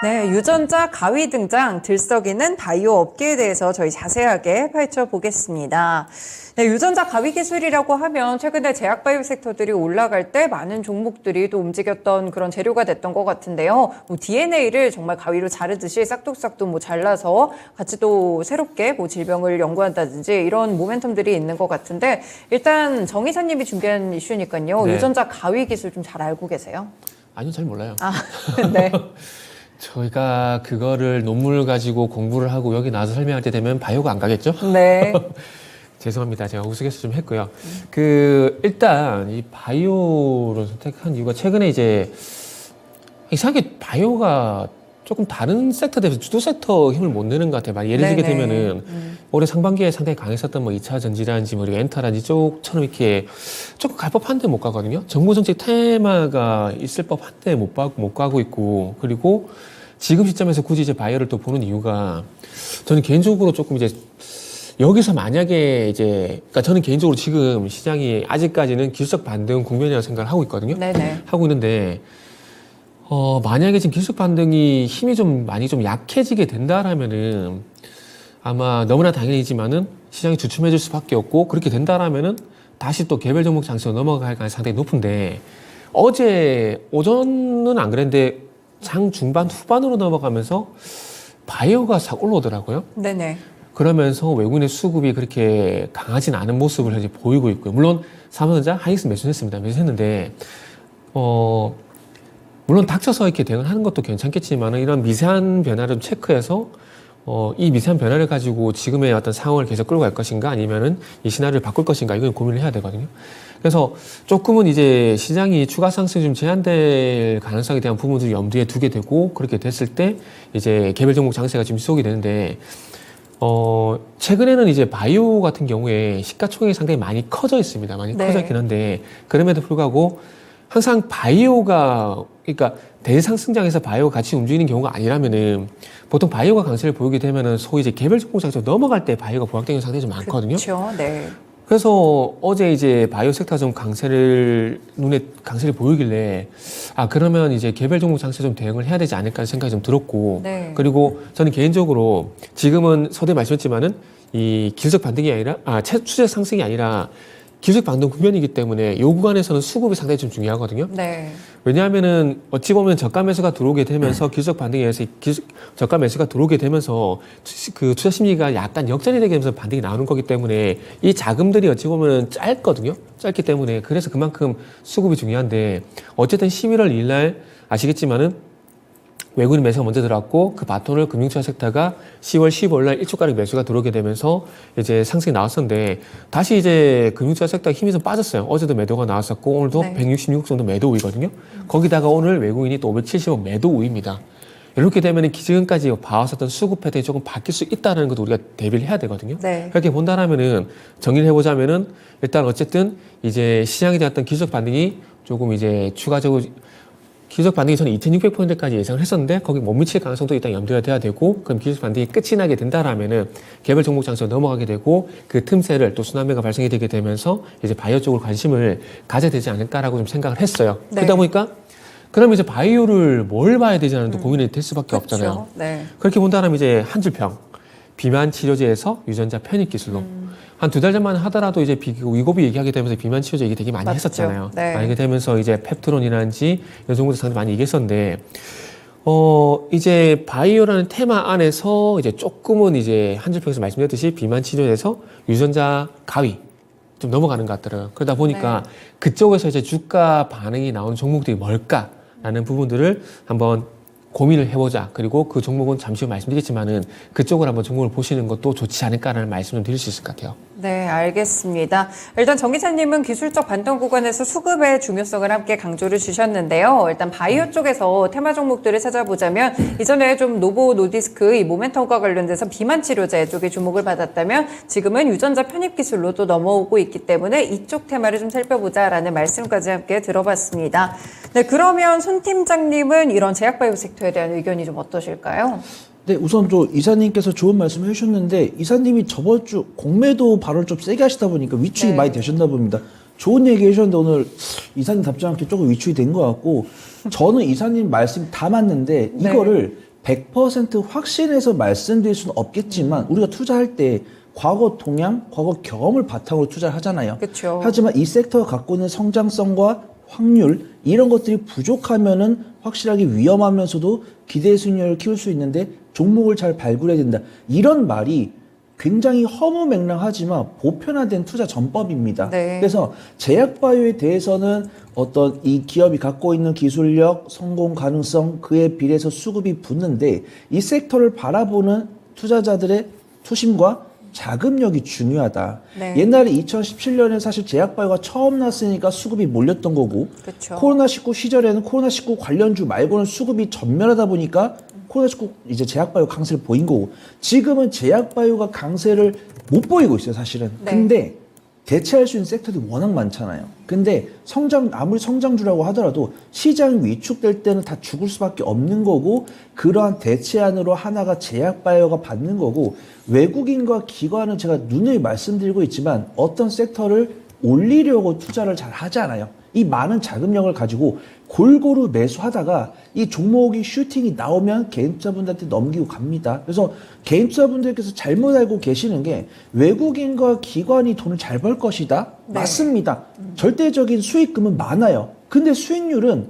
네, 유전자 가위 등장, 들썩이는 바이오 업계에 대해서 저희 자세하게 파헤쳐 보겠습니다. 네, 유전자 가위 기술이라고 하면 최근에 제약 바이오 섹터들이 올라갈 때 많은 종목들이 또 움직였던 그런 재료가 됐던 것 같은데요. 뭐 DNA를 정말 가위로 자르듯이 싹둑싹둑 뭐 잘라서 같이 또 새롭게 뭐 질병을 연구한다든지 이런 모멘텀들이 있는 것 같은데 일단 정 이사님이 준비한 이슈니까요. 네. 유전자 가위 기술 좀 잘 알고 계세요? 아니요, 잘 몰라요. 아, 네. 저희가 그거를 논문을 가지고 공부를 하고 여기 나와서 설명할 때 되면 바이오가 안 가겠죠? 네. 죄송합니다. 제가 우스갯소리 좀 했고요. 일단 이 바이오를 선택한 이유가 최근에 이제 이상하게 바이오가 조금 다른 섹터 대비해서 주도 섹터 힘을 못 내는 것 같아요. 예를 들게 네네. 되면은 올해 상반기에 상당히 강했었던 뭐 2차 전지라든지 뭐 엔터라든지 쪽처럼 이렇게 조금 갈 법한데 못 가거든요. 정부 정책 테마가 있을 법한데 못 가고 있고, 그리고 지금 시점에서 굳이 이제 바이오를 또 보는 이유가 저는 개인적으로 조금 이제 여기서 만약에 이제, 그러니까 저는 개인적으로 지금 시장이 아직까지는 기술적 반등 국면이라고 생각을 하고 있거든요. 네네. 하고 있는데, 만약에 지금 기술적 반등이 힘이 좀 많이 좀 약해지게 된다라면은 아마 너무나 당연이지만은 시장이 주춤해질 수밖에 없고, 그렇게 된다라면은 다시 또 개별 종목 장세로 넘어갈 가능성이 상당히 높은데, 어제 오전은 안 그랬는데 장 중반 후반으로 넘어가면서 바이오가 싹 올라오더라고요. 네네. 그러면서 외국인의 수급이 그렇게 강하진 않은 모습을 현재 보이고 있고요. 물론 삼성전자 하이닉스 매수했습니다. 매수했는데 물론 닥쳐서 이렇게 대응하는 것도 괜찮겠지만 이런 미세한 변화를 체크해서 이 미세한 변화를 가지고 지금의 어떤 상황을 계속 끌고 갈 것인가 아니면은 이 시나리오를 바꿀 것인가 이건 고민을 해야 되거든요. 그래서 조금은 이제 시장이 추가 상승이 좀 제한될 가능성에 대한 부분들을 염두에 두게 되고, 그렇게 됐을 때 이제 개별 종목 장세가 지금 지속이 되는데 최근에는 이제 바이오 같은 경우에 시가총액이 상당히 많이 커져 있습니다. 많이 네. 커져 있긴 한데, 그럼에도 불구하고 항상 바이오가, 그러니까 대상승장에서 바이오가 같이 움직이는 경우가 아니라면은 보통 바이오가 강세를 보이게 되면은 소위 이제 개별 종목 장세로 넘어갈 때 바이오가 부각되는 상당히 좀 많거든요. 그렇죠. 네. 그래서 어제 이제 바이오 섹터 좀 눈에 강세를 보이길래 그러면 이제 개별 종목 장세 좀 대응을 해야 되지 않을까 하는 생각이 좀 들었고, 네. 그리고 저는 개인적으로 지금은 서두에 말씀했지만은 이 기술적 반등이 아니라 추세 상승이 아니라 기술적 반등 국면이기 때문에 요 구간에서는 수급이 상당히 좀 중요하거든요. 네. 왜냐하면은 어찌 보면 저가 매수가 들어오게 되면서 기술적 반등에 의해서 저가 매수가 들어오게 되면서 그 투자 심리가 약간 역전이 되게 되면서 반등이 나오는 거기 때문에 이 자금들이 어찌 보면 짧거든요. 짧기 때문에 그래서 그만큼 수급이 중요한데, 어쨌든 11월 2일 날 아시겠지만은 외국인 매수가 먼저 들어왔고 그 바톤을 금융투자 섹터가 10월 15일 날 1초가량 매수가 들어오게 되면서 이제 상승이 나왔었는데, 다시 이제 금융투자 섹터가 힘이 좀 빠졌어요. 어제도 매도가 나왔었고 오늘도 네. 166 정도 매도 우위거든요. 거기다가 오늘 외국인이 또 570억 매도 우위입니다. 이렇게 되면 지금까지 봐왔었던 수급 패턴이 조금 바뀔 수 있다는 것도 우리가 대비를 해야 되거든요. 네. 그렇게 본다라면은 정리를 해보자면은 일단 어쨌든 이제 시장에 대한 어떤 기술적 반등이 조금 이제 추가적으로 기술적 반등이 저는 2600포인트까지 예상을 했었는데 거기 못 미칠 가능성도 일단 염두에 둬야 되고, 그럼 기술적 반등이 끝이 나게 된다라면은 개별 종목 장세로 넘어가게 되고 그 틈새를 또 순환매가 발생이 되게 되면서 이제 바이오 쪽으로 관심을 가져야 되지 않을까라고 좀 생각을 했어요. 네. 그러다 보니까 그럼 이제 바이오를 뭘 봐야 되지는 또 고민이 될 수밖에 없잖아요. 그렇죠. 네. 그렇게 본다면 이제 한 줄평 비만 치료제에서 유전자 편입 기술로 한 2달 전만 하더라도 이제 위고비 얘기하게 되면서 비만 치료제 얘기 되게 많이 맞죠. 했었잖아요. 네. 많이 되면서 이제 펩트론이라든지 이런 종목도 상당히 많이 얘기했었는데, 이제 바이오라는 테마 안에서 이제 조금은 이제 한 줄평에서 말씀드렸듯이 비만 치료제에서 유전자 가위 좀 넘어가는 것 같더라고요. 그러다 보니까 그쪽에서 이제 주가 반응이 나오는 종목들이 뭘까라는 부분들을 한번 고민을 해보자. 그리고 그 종목은 잠시 후 말씀드리겠지만은 그쪽을 한번 종목을 보시는 것도 좋지 않을까라는 말씀을 드릴 수 있을 것 같아요. 네, 알겠습니다. 일단 정 기자님은 기술적 반등 구간에서 수급의 중요성을 함께 강조를 주셨는데요. 일단 바이오 쪽에서 테마 종목들을 찾아보자면 이전에 좀 노보 노디스크 이 모멘텀과 관련돼서 비만 치료제 쪽에 주목을 받았다면 지금은 유전자 편입 기술로 또 넘어오고 있기 때문에 이쪽 테마를 좀 살펴보자라는 말씀까지 함께 들어봤습니다. 네, 그러면 손 팀장님은 이런 제약 바이오 섹터에 대한 의견이 좀 어떠실까요? 네, 우선 이사님께서 좋은 말씀을 해주셨는데, 이사님이 저번 주 공매도 발언을 좀 세게 하시다 보니까 위축이 네. 많이 되셨나 봅니다. 좋은 얘기 해주셨는데 오늘 이사님 답장한테 조금 위축이 된 것 같고, 저는 이사님 말씀이 다 맞는데 네. 이거를 100% 확신해서 말씀드릴 수는 없겠지만 우리가 투자할 때 과거 동향, 과거 경험을 바탕으로 투자를 하잖아요. 그쵸. 하지만 이 섹터가 갖고 있는 성장성과 확률 이런 것들이 부족하면은 확실하게 위험하면서도 기대 수익률을 키울 수 있는데 종목을 잘 발굴해야 된다. 이런 말이 굉장히 허무맹랑하지만 보편화된 투자 전법입니다. 네. 그래서 제약바이오에 대해서는 어떤 이 기업이 갖고 있는 기술력, 성공 가능성 그에 비례해서 수급이 붙는데 이 섹터를 바라보는 투자자들의 투심과 자금력이 중요하다. 네. 옛날에 2017년에 사실 제약바이오가 처음 났으니까 수급이 몰렸던 거고 그쵸. 코로나19 시절에는 코로나19 관련주 말고는 수급이 전멸하다 보니까 코로나19 이제 제약바이오 강세를 보인 거고 지금은 제약바이오가 강세를 못 보이고 있어요, 사실은. 네. 근데 대체할 수 있는 섹터들이 워낙 많잖아요. 근데 아무리 성장주라고 하더라도 시장이 위축될 때는 다 죽을 수밖에 없는 거고 그러한 대체안으로 하나가 제약바이오가 받는 거고 외국인과 기관은 제가 누누이 말씀드리고 있지만 어떤 섹터를 올리려고 투자를 잘 하지 않아요. 이 많은 자금력을 가지고 골고루 매수하다가 이 종목이 슈팅이 나오면 개인 투자분들한테 넘기고 갑니다. 그래서 개인 투자분들께서 잘못 알고 계시는 게 외국인과 기관이 돈을 잘 벌 것이다. 네. 맞습니다. 절대적인 수익금은 많아요. 근데 수익률은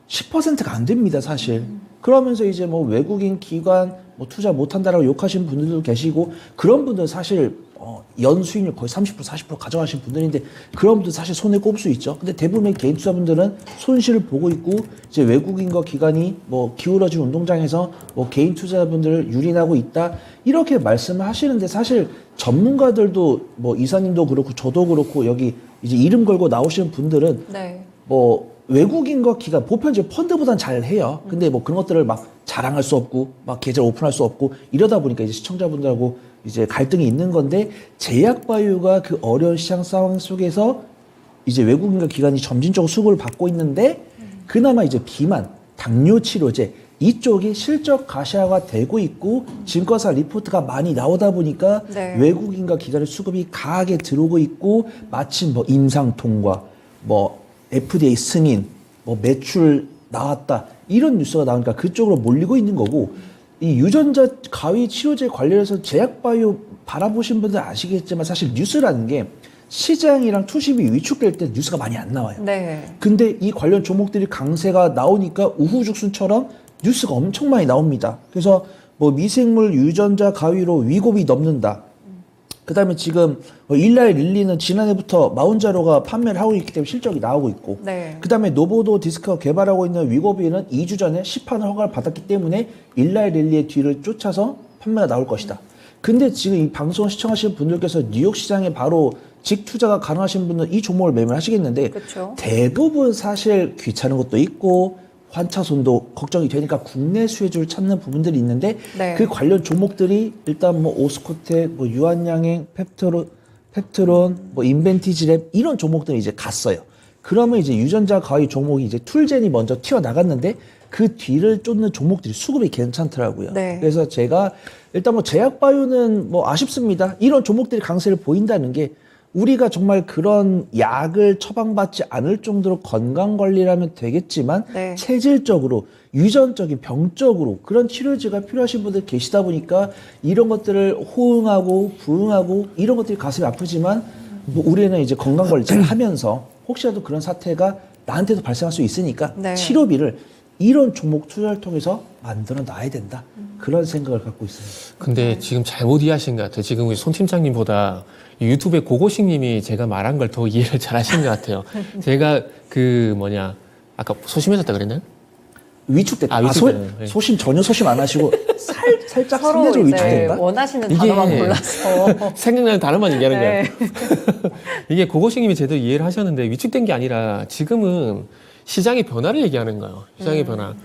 10%가 안 됩니다, 사실. 그러면서 이제 뭐 외국인 기관 뭐 투자 못 한다라고 욕하시는 분들도 계시고 그런 분들은 사실 연 수익률 거의 30% 40% 가져가신 분들인데 그런 분들 사실 손에 꼽을 수 있죠. 근데 대부분의 개인 투자분들은 손실을 보고 있고 이제 외국인과 기관이 뭐 기울어진 운동장에서 뭐 개인 투자분들을 유린하고 있다 이렇게 말씀을 하시는데 사실 전문가들도 뭐 이사님도 그렇고 저도 그렇고 여기 이제 이름 걸고 나오시는 분들은 네. 뭐 외국인과 기관 보편적으로 펀드보단 잘 해요. 근데 뭐 그런 것들을 막 자랑할 수 없고 막 계좌 오픈할 수 없고 이러다 보니까 이제 시청자분들하고 이제 갈등이 있는 건데 제약바이오가 그 어려운 시장 상황 속에서 이제 외국인과 기관이 점진적으로 수급을 받고 있는데 그나마 이제 비만, 당뇨 치료제 이쪽이 실적 가시화가 되고 있고 증권사 리포트가 많이 나오다 보니까 네. 외국인과 기관의 수급이 강하게 들어오고 있고 마침 뭐 임상 통과, 뭐 FDA 승인, 뭐 매출 나왔다 이런 뉴스가 나오니까 그쪽으로 몰리고 있는 거고 이 유전자 가위 치료제 관련해서 제약바이오 바라보신 분들 아시겠지만 사실 뉴스라는 게 시장이랑 투심이 위축될 때 뉴스가 많이 안 나와요. 네. 근데 이 관련 종목들이 강세가 나오니까 우후죽순처럼 뉴스가 엄청 많이 나옵니다. 그래서 뭐 미생물 유전자 가위로 위고비 넘는다. 그 다음에 지금 일라이 릴리는 지난해부터 마운자로가 판매를 하고 있기 때문에 실적이 나오고 있고 네. 그 다음에 노보도 디스크가 개발하고 있는 위고비는 2주 전에 시판을 허가를 받았기 때문에 일라이 릴리의 뒤를 쫓아서 판매가 나올 것이다. 근데 지금 이 방송을 시청하시는 분들께서 뉴욕 시장에 바로 직투자가 가능하신 분은 이 종목을 매매하시겠는데 그쵸. 대부분 사실 귀찮은 것도 있고 환차손도 걱정이 되니까 국내 수혜주를 찾는 부분들이 있는데 네. 그 관련 종목들이 일단 뭐 오스코텍, 뭐 유한양행, 펩트론, 뭐 인벤티지랩 이런 종목들이 이제 갔어요. 그러면 이제 유전자 가위 종목이 이제 툴젠이 먼저 튀어나갔는데 그 뒤를 쫓는 종목들이 수급이 괜찮더라고요. 네. 그래서 제가 일단 뭐 제약바이오는 뭐 아쉽습니다. 이런 종목들이 강세를 보인다는 게 우리가 정말 그런 약을 처방받지 않을 정도로 건강관리를 하면 되겠지만 네. 체질적으로 유전적인 병적으로 그런 치료제가 필요하신 분들 계시다 보니까 이런 것들을 호응하고 부응하고 이런 것들이 가슴이 아프지만 뭐 우리는 이제 건강관리 잘 하면서 혹시라도 그런 사태가 나한테도 발생할 수 있으니까 네. 치료비를 이런 종목 투자를 통해서 만들어 놔야 된다. 그런 생각을 갖고 있습니다. 근데 지금 잘못 이해하신 것 같아요. 지금 우리 손 팀장님보다 이 유튜브에 고고식님이 제가 말한 걸 더 이해를 잘 하신 것 같아요. 제가 아까 소심해졌다 그랬나요? 위축됐다. 위축되네. 네. 소심 전혀 소심 안 하시고 살짝 서로 상대적으로 이제 위축된다. 원하시는 이게 단어만 골라서. 생각나는 단어만 얘기하는 네. 거예요. 이게 고고식님이 제대로 이해를 하셨는데 위축된 게 아니라 지금은 시장의 변화를 얘기하는 거예요. 시장의 변화.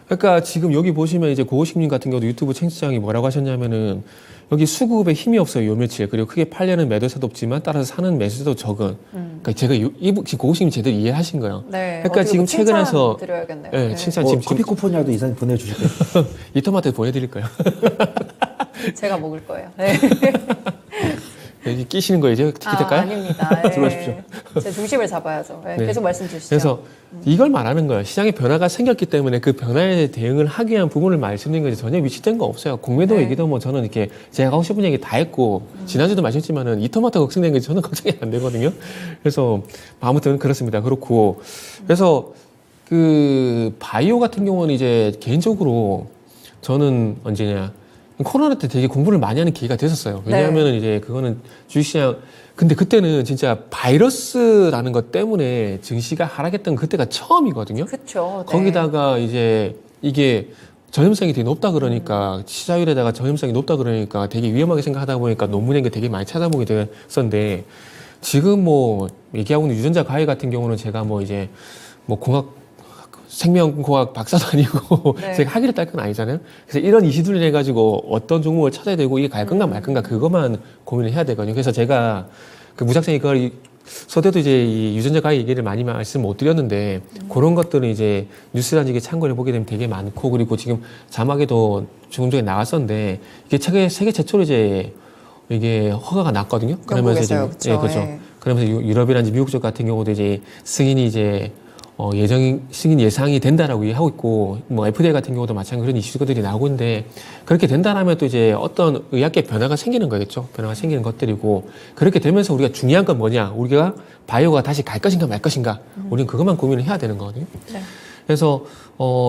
그러니까 지금 여기 보시면 이제 고고식님 같은 경우도 유튜브 청취자장이 뭐라고 하셨냐면은 여기 수급에 힘이 없어요. 요 며칠. 그리고 크게 팔려는 매도세도 없지만 따라서 사는 매수세도 적은. 그러니까 제가 지금 고고식님 제대로 이해하신 거예요. 네. 그러니까 지금 최근에서 드려야겠네요. 네, 네. 칭찬 지금 커피 쿠폰이라도 이사님 보내주실 거예요. 이토마토 보내드릴 거예요. 제가 먹을 거예요. 네. 여기 끼시는 거 이제 기댈까요? 아닙니다. 예. 들어오십시오. 제 중심을 잡아야죠. 예, 네. 계속 말씀 주시죠. 그래서 이걸 말하는 거예요. 시장의 변화가 생겼기 때문에 그 변화에 대응을 하기 위한 부분을 말씀드린 거지 전혀 위치된 거 없어요. 공매도 네. 얘기도 뭐 저는 이렇게 제가 하고 싶은 얘기 다 했고 지난주도 말씀했지만은 이토마토 걱정된 게 저는 걱정이 안 되거든요. 그래서 아무튼 그렇습니다. 그렇고 그래서 그 바이오 같은 경우는 이제 개인적으로 저는 언제냐 코로나 때 되게 공부를 많이 하는 기회가 됐었어요. 왜냐하면은 이제 그거는 주식시장 근데 그때는 진짜 바이러스라는 것 때문에 증시가 하락했던 그때가 처음이거든요. 그렇죠. 네. 거기다가 이제 이게 전염성이 되게 높다 그러니까 치사율에다가 전염성이 높다 그러니까 되게 위험하게 생각하다 보니까 논문인 게 되게 많이 찾아보게 됐었는데 지금 뭐 얘기하고 있는 유전자 가해 같은 경우는 제가 뭐 이제 뭐 생명공학 박사도 아니고 네. 제가 학위를 딸 건 아니잖아요. 그래서 이런 이슈들을 해가지고 어떤 종목을 찾아야 되고 이게 갈 건가 말 건가 그것만 고민을 해야 되거든요. 그래서 제가 그 무작정이 그걸 서대도 이제 이 유전자 가해 얘기를 많이 말씀 못 드렸는데 그런 것들은 이제 뉴스라든지 참고를 보게 되면 되게 많고 그리고 지금 자막에도 조금 전에 나왔었는데 이게 세계 최초로 이제 이게 허가가 났거든요. 그러면서 영국에서요, 지금 그쵸? 그렇죠. 예. 그러면서 유럽이라든지 미국 쪽 같은 경우도 이제 승인이 이제 승인 예상이 된다라고 얘기하고 있고, 뭐, FDA 같은 경우도 마찬가지로 그런 이슈들이 나오고 있는데, 그렇게 된다라면 또 이제 어떤 의학계 변화가 생기는 거겠죠. 변화가 생기는 것들이고, 그렇게 되면서 우리가 중요한 건 뭐냐? 우리가 바이오가 다시 갈 것인가 말 것인가? 우리는 그것만 고민을 해야 되는 거거든요. 네. 그래서,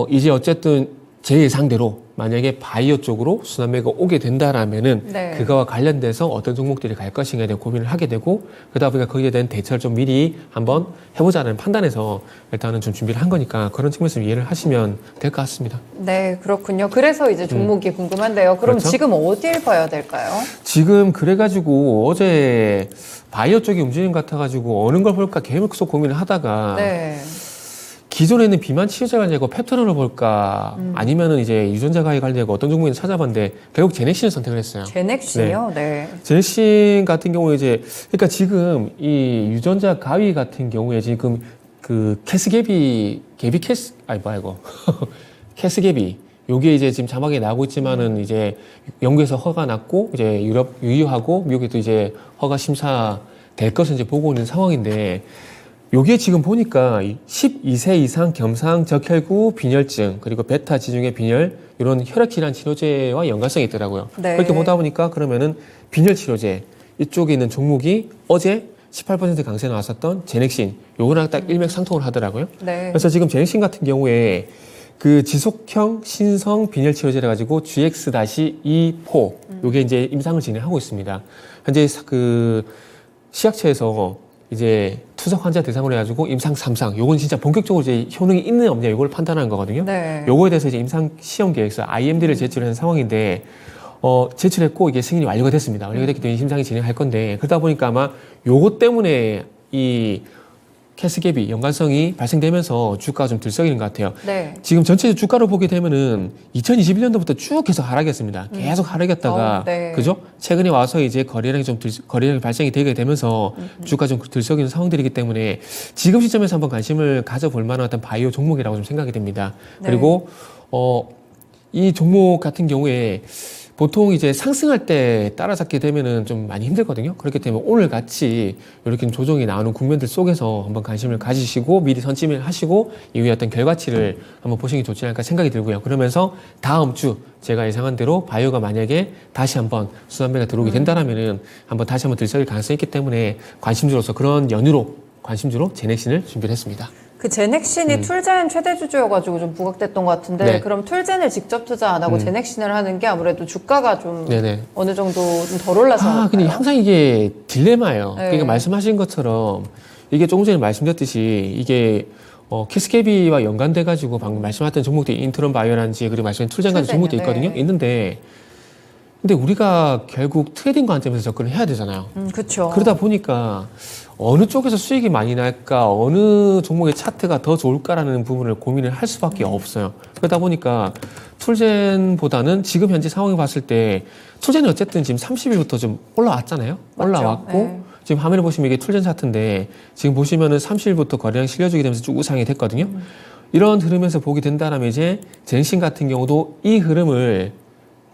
이제 어쨌든 제 예상대로 만약에 바이오 쪽으로 순환매가 오게 된다라면은 네. 그거와 관련돼서 어떤 종목들이 갈 것인가에 대한 고민을 하게 되고 그러다 보니까 거기에 대한 대처를 좀 미리 한번 해보자는 판단에서 일단은 좀 준비를 한 거니까 그런 측면에서 이해를 하시면 될 것 같습니다. 네, 그렇군요. 그래서 이제 종목이 궁금한데요. 그럼 그렇죠? 지금 어디를 봐야 될까요? 지금 그래가지고 어제 바이오 쪽이 움직이는 것 같아가지고 어느 걸 볼까 계속 고민을 하다가 네. 기존에 있는 비만 치료제 관련되고 펩토론을 볼까 아니면은 이제 유전자 가해 관련되고 어떤 종목인지 찾아봤는데 결국 제넥신을 선택을 했어요. 제넥신이요? 네. 제넥신 같은 경우에 이제 그러니까 지금 이 유전자 가위 같은 경우에 지금 그 캐스개비 캐스개비 요게 이제 지금 자막에 나오고 있지만은 이제 영국에서 허가 났고 이제 유럽 유효하고 미국에도 이제 허가 심사 될 것을 이제 보고 있는 상황인데 요게 지금 보니까 12세 이상 겸상 적혈구 빈혈증 그리고 베타 지중해 빈혈 이런 혈액 질환 치료제와 연관성이 있더라고요. 네. 그렇게 보다 보니까 그러면은 빈혈 치료제 이쪽에 있는 종목이 어제 18% 강세 나왔었던 제넥신 요거랑 딱 일맥상통을 하더라고요. 네. 그래서 지금 제넥신 같은 경우에 그 지속형 신성 빈혈 치료제를 가지고 GX-E4 요게 이제 임상을 진행하고 있습니다. 현재 그 시약처에서 이제 투석 환자 대상으로 해가지고 임상 3상 요건 진짜 본격적으로 이제 효능이 있느냐 없느냐 요걸 판단하는 거거든요. 네. 요거에 대해서 이제 임상 시험 계획서 IMD를 제출한 상황인데 제출했고 이게 승인이 완료가 됐습니다. 완료가 됐기 때문에 심상이 진행할 건데 그러다 보니까 아마 요거 때문에 이 캐스갭이 연관성이 발생되면서 주가가 좀 들썩이는 것 같아요. 네. 지금 전체 주가로 보게 되면은 2021년도부터 쭉 계속 하락했습니다. 계속 하락했다가 네. 그죠? 최근에 와서 이제 거래량이 발생이 되게 되면서 주가 좀 들썩이는 상황들이기 때문에 지금 시점에서 한번 관심을 가져볼 만한 어떤 바이오 종목이라고 좀 생각이 됩니다. 네. 그리고 이 종목 같은 경우에 보통 이제 상승할 때 따라잡게 되면은 좀 많이 힘들거든요. 그렇기 때문에 오늘 같이 이렇게 조정이 나오는 국면들 속에서 한번 관심을 가지시고 미리 선침을 하시고 이후에 어떤 결과치를 한번 보시는 게 좋지 않을까 생각이 들고요. 그러면서 다음 주 제가 예상한 대로 바이오가 만약에 다시 한번 순환매가 들어오게 된다라면은 한번 다시 한번 들썩일 가능성이 있기 때문에 관심주로서 그런 연유로 관심주로 제넥신을 준비를 했습니다. 그 제넥신이 툴젠 최대 주주여가지고 좀 부각됐던 것 같은데 네. 그럼 툴젠을 직접 투자 안 하고 제넥신을 하는 게 아무래도 주가가 좀 네네. 어느 정도 좀 덜 올라서 근데 그럴까요? 항상 이게 딜레마예요. 네. 그러니까 말씀하신 것처럼 이게 조금 전에 말씀드렸듯이 이게 캐스케비와 연관돼가지고 방금 말씀하셨던 종목들이 인트론 바이오란지 그리고 말씀하신 툴젠 같은 종목도 있거든요. 네. 있는데 근데 우리가 결국 트레이딩 관점에서 접근을 해야 되잖아요. 그렇죠. 그러다 보니까 어느 쪽에서 수익이 많이 날까, 어느 종목의 차트가 더 좋을까라는 부분을 고민을 할 수밖에 없어요. 그러다 보니까 툴젠보다는 지금 현재 상황을 봤을 때 툴젠이 어쨌든 지금 30일부터 좀 올라왔잖아요. 맞죠. 올라왔고 네. 지금 화면에 보시면 이게 툴젠 차트인데 지금 보시면은 30일부터 거래량 실려주게 되면서 쭉 우상이 됐거든요. 이런 흐름에서 보게 된다면 이제 제넥신 같은 경우도 이 흐름을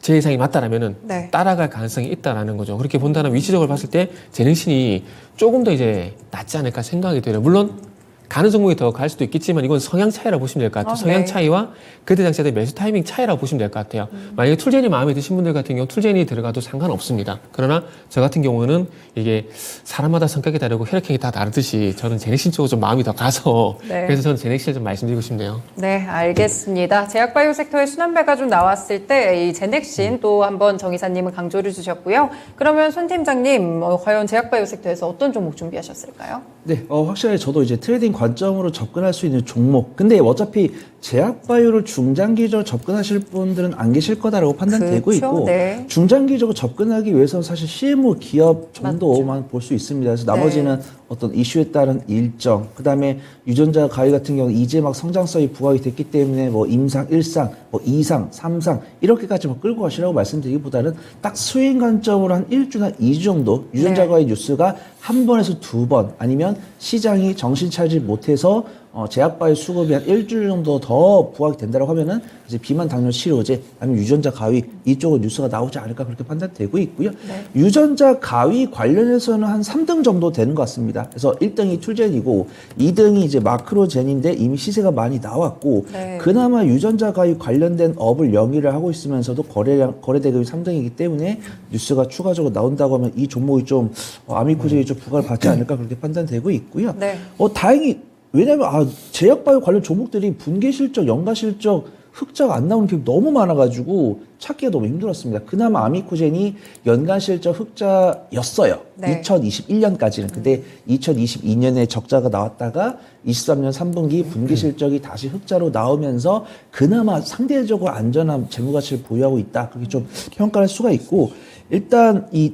제 예상이 맞다라면은 네. 따라갈 가능성이 있다라는 거죠. 그렇게 본다면 위치적으로 봤을 때 제넥신이 조금 더 이제 낫지 않을까 생각이 들어요. 물론 가는 종목이 더 갈 수도 있겠지만 이건 성향 차이라고 보시면 될 것 같아요. 성향 네. 차이와 그때 당시에 매수 타이밍 차이라고 보시면 될 것 같아요. 만약에 툴젠이 마음에 드신 분들 같은 경우 툴젠이 들어가도 상관없습니다. 그러나 저 같은 경우는 이게 사람마다 성격이 다르고 혈액형이 다 다르듯이 저는 제넥신 쪽으로 좀 마음이 더 가서 네. 그래서 저는 제넥신을 좀 말씀드리고 싶네요. 네, 알겠습니다. 제약바이오 섹터의 순환배가 좀 나왔을 때 이 제넥신 또 한번 정 이사님은 강조를 주셨고요. 그러면 손 팀장님, 과연 제약바이오 섹터에서 어떤 종목 준비하셨을까요? 네, 확실하게 저도 이제 트레이딩 관점으로 접근할 수 있는 종목. 근데 어차피 제약바이오를 중장기적으로 접근하실 분들은 안 계실 거다라고 판단되고 그렇죠, 있고 네. 중장기적으로 접근하기 위해서는 사실 CMO 기업 정도만 볼 수 있습니다. 그래서 나머지는 네. 어떤 이슈에 따른 일정, 그 다음에 유전자 가위 같은 경우는 이제 막 성장성이 부각이 됐기 때문에 뭐 임상 1상, 뭐 2상, 3상 이렇게까지 뭐 끌고 가시라고 말씀드리기보다는 딱 스윙 관점으로 한 1주나 2주 정도 유전자 가위 뉴스가 한 번에서 두 번 아니면 시장이 정신 차리지 못해서 제약바이오 수급이 한 일주일 정도 더 부각이 된다고 하면은 이제 비만 당뇨 치료제 아니면 유전자 가위 이쪽으로 뉴스가 나오지 않을까 그렇게 판단되고 있고요. 네. 유전자 가위 관련해서는 한 3등 정도 되는 것 같습니다. 그래서 1등이 툴젠이고 2등이 이제 마크로젠인데 이미 시세가 많이 나왔고 네. 그나마 유전자 가위 관련된 업을 영위를 하고 있으면서도 거래 대금이 3등이기 때문에 뉴스가 추가적으로 나온다고 하면 이 종목이 좀 아미코젠이 좀 부각을 받지 않을까 그렇게 판단되고 있고요. 네. 다행히 왜냐면 제약바이오 관련 종목들이 분기 실적, 연간 실적, 흑자가 안 나오는 게 너무 많아가지고 찾기가 너무 힘들었습니다. 그나마 아미코젠이 연간 실적 흑자였어요. 네. 2021년까지는. 근데 2022년에 적자가 나왔다가 23년 3분기 분기 실적이 다시 흑자로 나오면서 그나마 상대적으로 안전한 재무가치를 보유하고 있다. 그렇게 좀 평가할 수가 있고 일단 이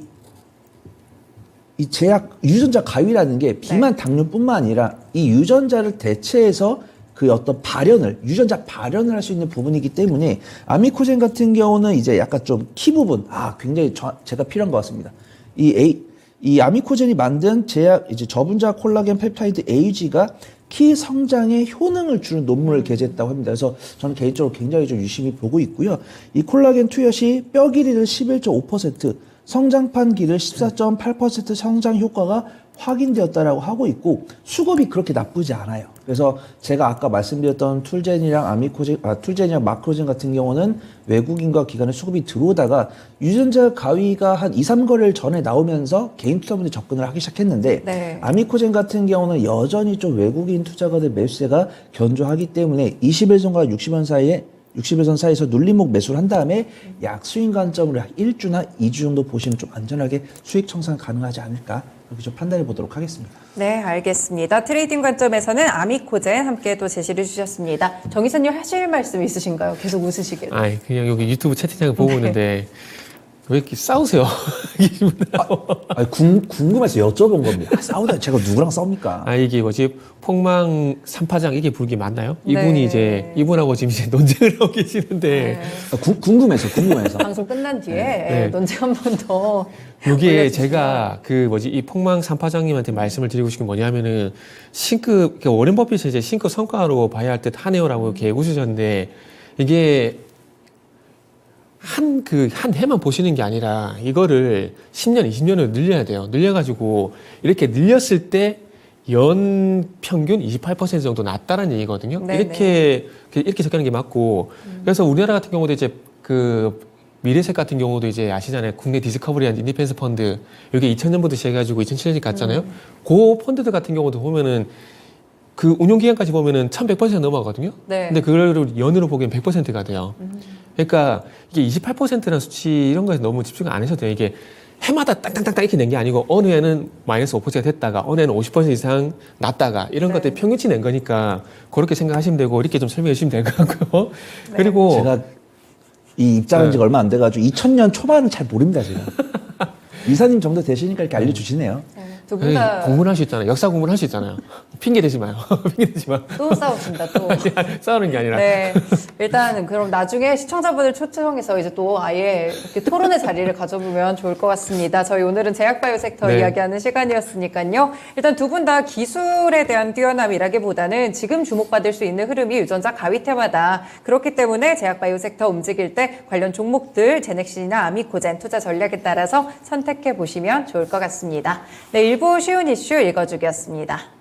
제약 유전자 가위라는 게 비만 당뇨뿐만 아니라 이 유전자를 대체해서 그 어떤 유전자 발현을 할 수 있는 부분이기 때문에 아미코젠 같은 경우는 이제 약간 좀 키 부분, 굉장히 제가 필요한 것 같습니다. 이 아미코젠이 만든 이제 저분자 콜라겐 펩타이드 AG가 키 성장에 효능을 주는 논문을 게재했다고 합니다. 그래서 저는 개인적으로 굉장히 좀 유심히 보고 있고요. 이 콜라겐 투여시 뼈 길이를 11.5%, 성장판 길을 14.8% 성장 효과가 확인되었다라고 하고 있고 수급이 그렇게 나쁘지 않아요. 그래서 제가 아까 말씀드렸던 툴젠이랑 마크로젠 같은 경우는 외국인과 기관의 수급이 들어오다가 유전자 가위가 한 2, 3거래일 전에 나오면서 개인 투자분들이 접근을 하기 시작했는데 네. 아미코젠 같은 경우는 여전히 좀 외국인 투자가들 매수세가 견조하기 때문에 20일선과 60일선 사이에서 눌림목 매수를 한 다음에 약 스윙 관점으로 1주나 2주 정도 보시면 좀 안전하게 수익 청산 가능하지 않을까 그렇게 좀 판단해 보도록 하겠습니다. 네, 알겠습니다. 트레이딩 관점에서는 아미코젠 함께 또 제시를 주셨습니다. 정 이사님 하실 말씀 있으신가요? 계속 웃으시길래. 그냥 여기 유튜브 채팅창을 보고 있는데 왜 이렇게 싸우세요? 궁금해서 여쭤본 겁니다. 싸우다 제가 누구랑 싸웁니까? 이게 뭐지 폭망 3파장 이게 부르기 맞나요? 네. 이분하고 지금 이제 논쟁을 하고 계시는데 궁금해서. 방송 끝난 뒤에 네. 논쟁 한 번 더. 여기에 올려주시면. 제가 이 폭망 3파장님한테 말씀을 드리고 싶은 게 뭐냐면은 싱크 워렌 버핏이 이제 싱크 성과로 봐야 할 듯 하네요라고 이렇게 웃으셨는데 이게 한 해만 보시는 게 아니라 이거를 10년, 20년을 늘려야 돼요. 늘려가지고 이렇게 늘렸을 때 연 평균 28% 정도 낮다는 얘기거든요. 네네. 이렇게 적하는 게 맞고 그래서 우리나라 같은 경우도 이제 미래색 같은 경우도 이제 아시잖아요. 국내 디스커버리한 인디펜스 펀드 이게 2000년부터 시작해가지고 2007년까지 갔잖아요. 그 펀드들 같은 경우도 보면은 그 운용 기간까지 보면은 1100% 넘어가거든요. 네. 근데 그걸 연으로 보기엔 100%가 돼요. 그러니까 이게 28%라는 수치 이런 거에 너무 집중 안 하셔도 돼요. 이게 해마다 땅땅땅땅 이렇게 낸 게 아니고 어느 해는 마이너스 5%가 됐다가 어느 해는 50% 이상 났다가 이런 것들 평균치 낸 거니까 그렇게 생각하시면 되고 이렇게 좀 설명해 주시면 될 것 같고요. 그리고 제가 이 입장한 지가 얼마 안 돼가지고 2000년 초반은 잘 모릅니다, 제가. 이사님 정도 되시니까 이렇게 알려주시네요. 두 분 다 공부할 수 있잖아요. 역사 공부할 수 있잖아요. 핑계 대지 마요. 핑계 대지 마. 또 싸우신다 또. 싸우는 게 아니라. 네. 일단 그럼 나중에 시청자분을 초청해서 이제 또 아예 이렇게 토론의 자리를 가져보면 좋을 것 같습니다. 저희 오늘은 제약바이오 섹터 네. 이야기하는 시간이었으니까요. 일단 두 분 다 기술에 대한 뛰어남이라기보다는 지금 주목받을 수 있는 흐름이 유전자 가위테마다. 그렇기 때문에 제약바이오 섹터 움직일 때 관련 종목들 제넥신이나 아미코젠 투자 전략에 따라서 선택해 보시면 좋을 것 같습니다. 네, 일부 쉬운 이슈 읽어주기였습니다.